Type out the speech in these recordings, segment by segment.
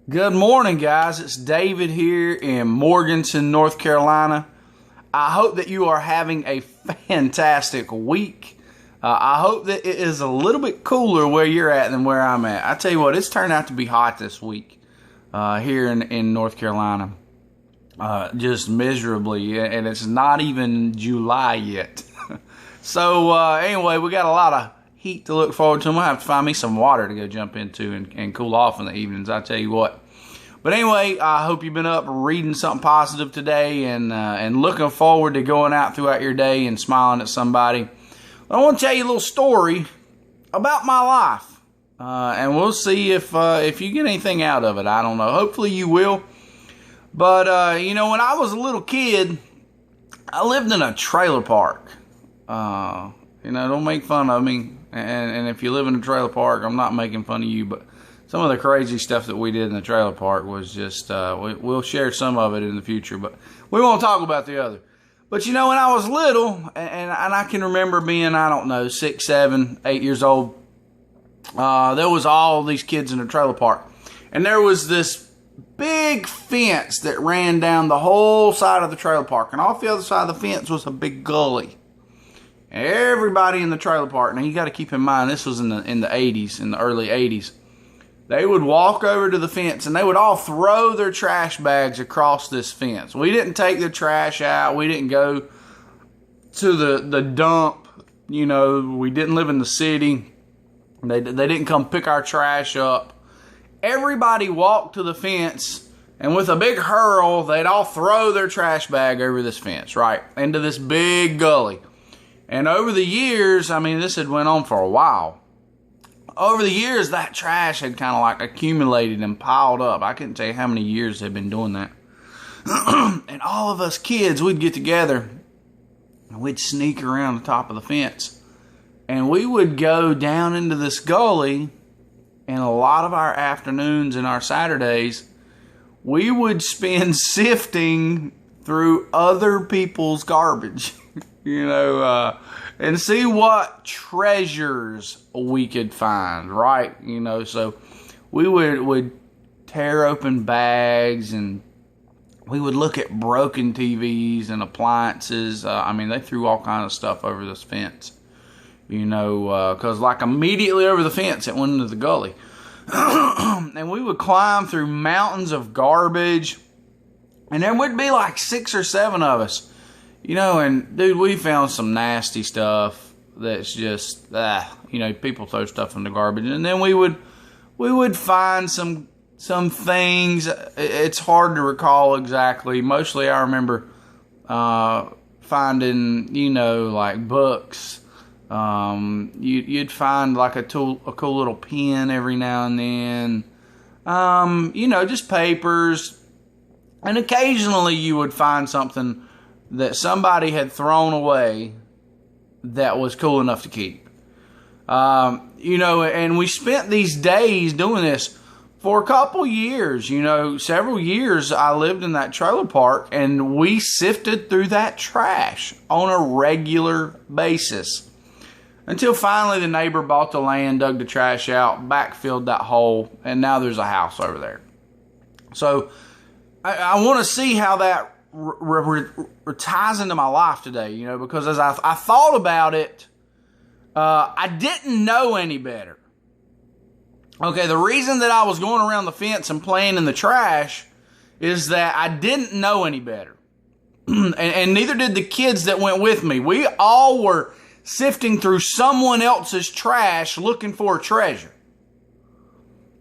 Good morning, guys. It's David here in Morganton, North Carolina. I hope that you are having a fantastic week. I hope that it is a little bit cooler where you're at than where I'm at. I tell you what, it's turned out to be hot this week here in North Carolina. Just miserably, and it's not even July yet. So anyway, we got a lot of heat to look forward to. I'm going to have to find me some water to go jump into and cool off in the evenings, I tell you what. But anyway, I hope you've been up reading something positive today and looking forward to going out throughout your day and smiling at somebody. But I want to tell you a little story about my life, and we'll see if you get anything out of it. I don't know. Hopefully you will. But, when I was a little kid, I lived in a trailer park. Don't make fun of me. And if you live in a trailer park, I'm not making fun of you, but some of the crazy stuff that we did in the trailer park was just, we'll share some of it in the future, but we won't talk about the other. But when I was little, and I can remember being, 6, 7, 8 years old, there was all these kids in the trailer park. And there was this big fence that ran down the whole side of the trailer park. And off the other side of the fence was a big gully. Everybody in the trailer park, now you got to keep in mind, this was in the 80s, in the early 80s. They would walk over to the fence and they would all throw their trash bags across this fence. We didn't take the trash out. We didn't go to the dump. We didn't live in the city. They didn't come pick our trash up. Everybody walked to the fence, and with a big hurl, they'd all throw their trash bag over this fence, right, into this big gully. And over the years, this had went on for a while. Over the years, that trash had kind of like accumulated and piled up. I couldn't tell you how many years they'd been doing that. And all of us kids, we'd get together and we'd sneak around the top of the fence. And we would go down into this gully, and a lot of our afternoons and our Saturdays, we would spend sifting through other people's garbage. And see what treasures we could find, right? So we would tear open bags, and we would look at broken TVs and appliances. They threw all kinds of stuff over this fence, because like immediately over the fence, it went into the gully. And we would climb through mountains of garbage, and there would be like 6 or 7 of us. And dude, we found some nasty stuff that's just, people throw stuff in the garbage. And then we would find some things. It's hard to recall exactly. Mostly I remember finding, like books. You'd find like a cool little pen every now and then. Just papers. And occasionally you would find something that somebody had thrown away that was cool enough to keep. And we spent these days doing this for a couple years. Several years I lived in that trailer park, and we sifted through that trash on a regular basis. Until finally the neighbor bought the land, dug the trash out, backfilled that hole, and now there's a house over there. So I want to see how that ties into my life today, because as I thought about it, I didn't know any better. Okay, the reason that I was going around the fence and playing in the trash is that I didn't know any better. and neither did the kids that went with me. We all were sifting through someone else's trash looking for a treasure.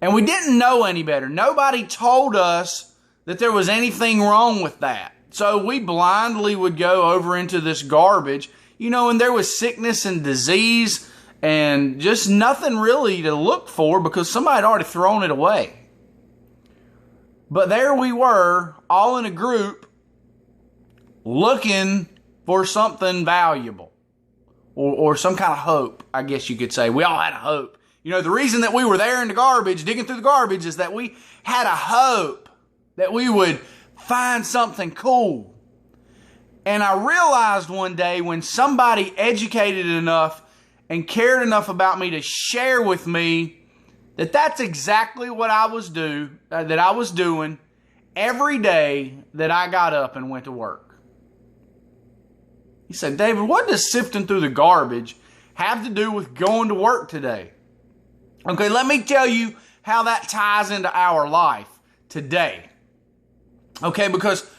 And we didn't know any better. Nobody told us that there was anything wrong with that. So we blindly would go over into this garbage, and there was sickness and disease and just nothing really to look for because somebody had already thrown it away. But there we were, all in a group, looking for something valuable or some kind of hope, I guess you could say. We all had a hope. The reason that we were there in the garbage, digging through the garbage, is that we had a hope that we would find something cool. And I realized one day when somebody educated enough and cared enough about me to share with me that that's exactly what I was doing every day that I got up and went to work. He said, David, what does sifting through the garbage have to do with going to work today? Okay, let me tell you how that ties into our life today. Okay, because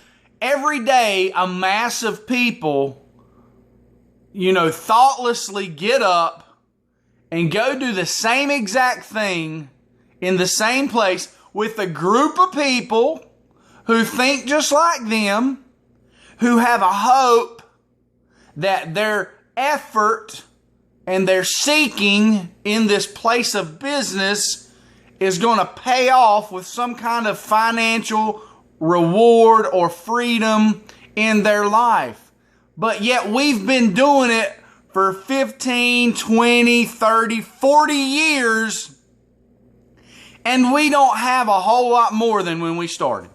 every day a mass of people, thoughtlessly get up and go do the same exact thing in the same place with a group of people who think just like them, who have a hope that their effort and their seeking in this place of business is going to pay off with some kind of financial reward or freedom in their life. But yet we've been doing it for 15, 20, 30, 40 years, and we don't have a whole lot more than when we started.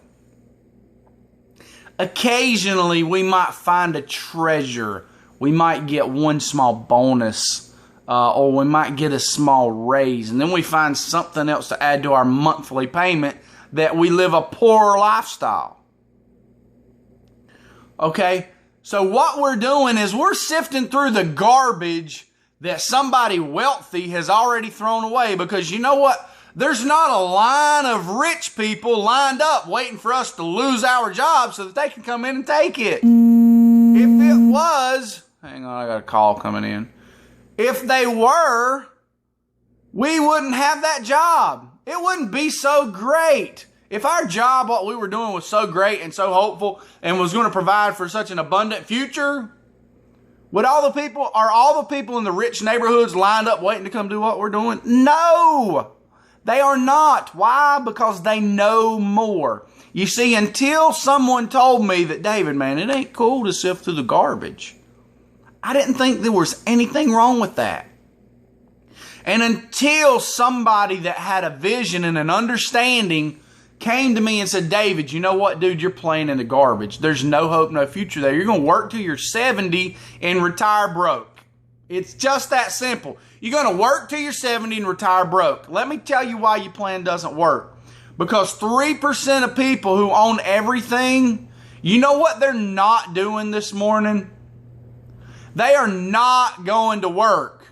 Occasionally, we might find a treasure. We might get one small bonus, or we might get a small raise, and then we find something else to add to our monthly payment that we live a poorer lifestyle. Okay? So what we're doing is we're sifting through the garbage that somebody wealthy has already thrown away, because you know what? There's not a line of rich people lined up waiting for us to lose our job so that they can come in and take it. If it was, hang on, I got a call coming in. If they were, we wouldn't have that job. It wouldn't be so great. If our job, what we were doing, was so great and so hopeful and was going to provide for such an abundant future, are all the people in the rich neighborhoods lined up waiting to come do what we're doing? No, they are not. Why? Because they know more. You see, until someone told me that, David, man, it ain't cool to sift through the garbage, I didn't think there was anything wrong with that. And until somebody that had a vision and an understanding came to me and said, David, you know what, dude, you're playing in the garbage. There's no hope, no future there. You're going to work till you're 70 and retire broke. It's just that simple. You're going to work till you're 70 and retire broke. Let me tell you why your plan doesn't work. Because 3% of people who own everything, you know what they're not doing this morning? They are not going to work.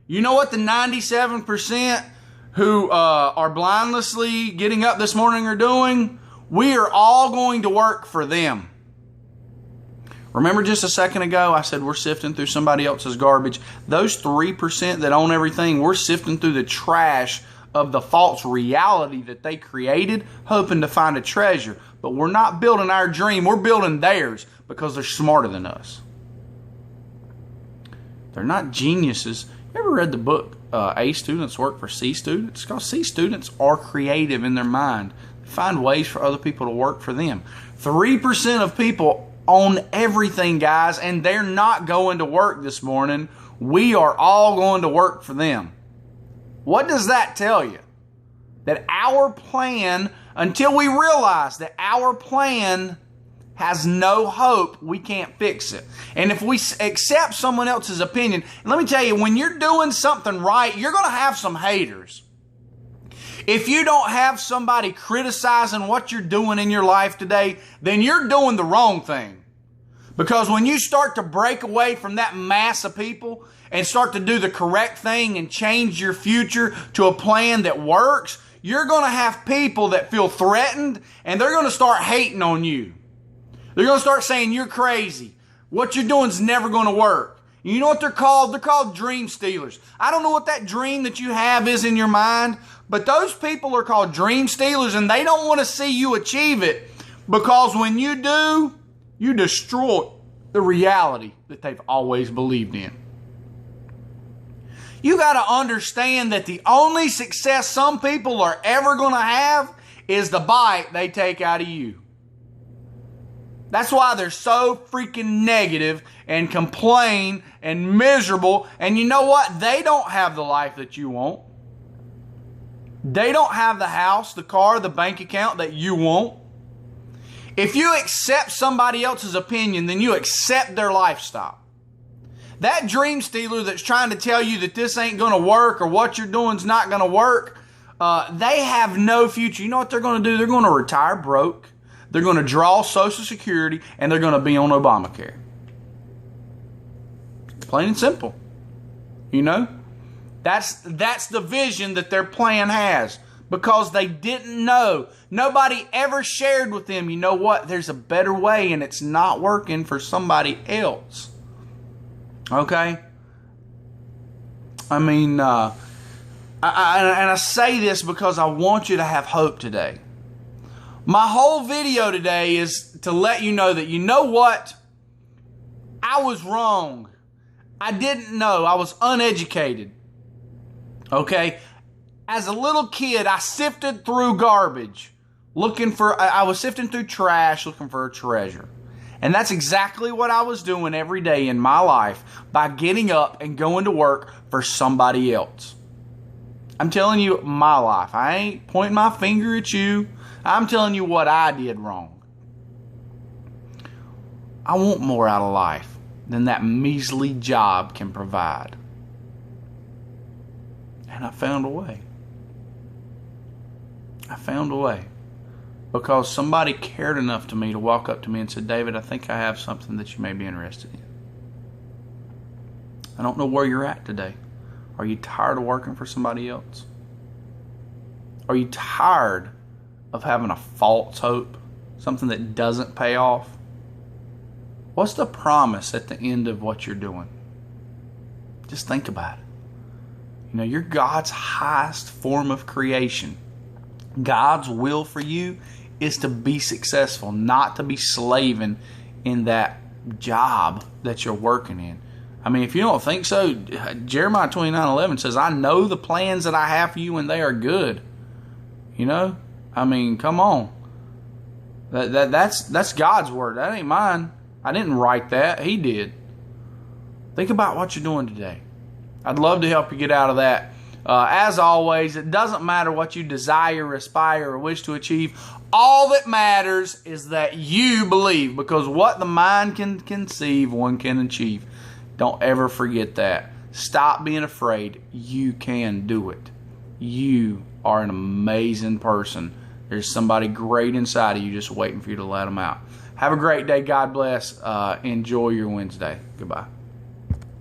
You know what the 97% who are blindlessly getting up this morning are doing? We are all going to work for them. Remember just a second ago, I said we're sifting through somebody else's garbage. Those 3% that own everything, we're sifting through the trash of the false reality that they created, hoping to find a treasure. But we're not building our dream. We're building theirs because they're smarter than us. They're not geniuses. You ever read the book, A Students Work for C Students? Because C students are creative in their mind. They find ways for other people to work for them. 3% of people own everything, guys, and they're not going to work this morning. We are all going to work for them. What does that tell you? That our plan, until we realize that our plan has no hope, we can't fix it. And if we accept someone else's opinion, let me tell you, when you're doing something right, you're going to have some haters. If you don't have somebody criticizing what you're doing in your life today, then you're doing the wrong thing. Because when you start to break away from that mass of people and start to do the correct thing and change your future to a plan that works, you're going to have people that feel threatened, and they're going to start hating on you. They're going to start saying you're crazy. What you're doing is never going to work. You know what they're called? They're called dream stealers. I don't know what that dream that you have is in your mind, but those people are called dream stealers, and they don't want to see you achieve it, because when you do, you destroy the reality that they've always believed in. You got to understand that the only success some people are ever going to have is the bite they take out of you. That's why they're so freaking negative and complain and miserable. And you know what? They don't have the life that you want. They don't have the house, the car, the bank account that you want. If you accept somebody else's opinion, then you accept their lifestyle. That dream stealer that's trying to tell you that this ain't going to work or what you're doing is not going to work, They have no future. You know what they're going to do? They're going to retire broke. They're going to draw Social Security, and they're going to be on Obamacare. Plain and simple. You know? That's the vision that their plan has. Because they didn't know. Nobody ever shared with them, you know what? There's a better way, and it's not working for somebody else. Okay? I mean, I say this because I want you to have hope today. My whole video today is to let you know that, you know what? I was wrong. I didn't know. I was uneducated. Okay? As a little kid, I sifted through garbage, I was sifting through trash looking for a treasure. And that's exactly what I was doing every day in my life by getting up and going to work for somebody else. I'm telling you my life. I ain't pointing my finger at you. I'm telling you what I did wrong. I want more out of life than that measly job can provide. And I found a way. I found a way. Because somebody cared enough to me to walk up to me and said, David, I think I have something that you may be interested in. I don't know where you're at today. Are you tired of working for somebody else? Are you tired of having a false hope? Something that doesn't pay off? What's the promise at the end of what you're doing? Just think about it. You know, you're God's highest form of creation. God's will for you is to be successful, not to be slaving in that job that you're working in. I mean, if you don't think so, Jeremiah 29:11 says, I know the plans that I have for you and they are good. You know? I mean, come on. That's God's word. That ain't mine. I didn't write that. He did. Think about what you're doing today. I'd love to help you get out of that. As always, it doesn't matter what you desire, aspire, or wish to achieve. All that matters is that you believe, because what the mind can conceive, one can achieve. Don't ever forget that. Stop being afraid. You can do it. You are an amazing person. There's somebody great inside of you just waiting for you to let them out. Have a great day. God bless. Enjoy your Wednesday. Goodbye.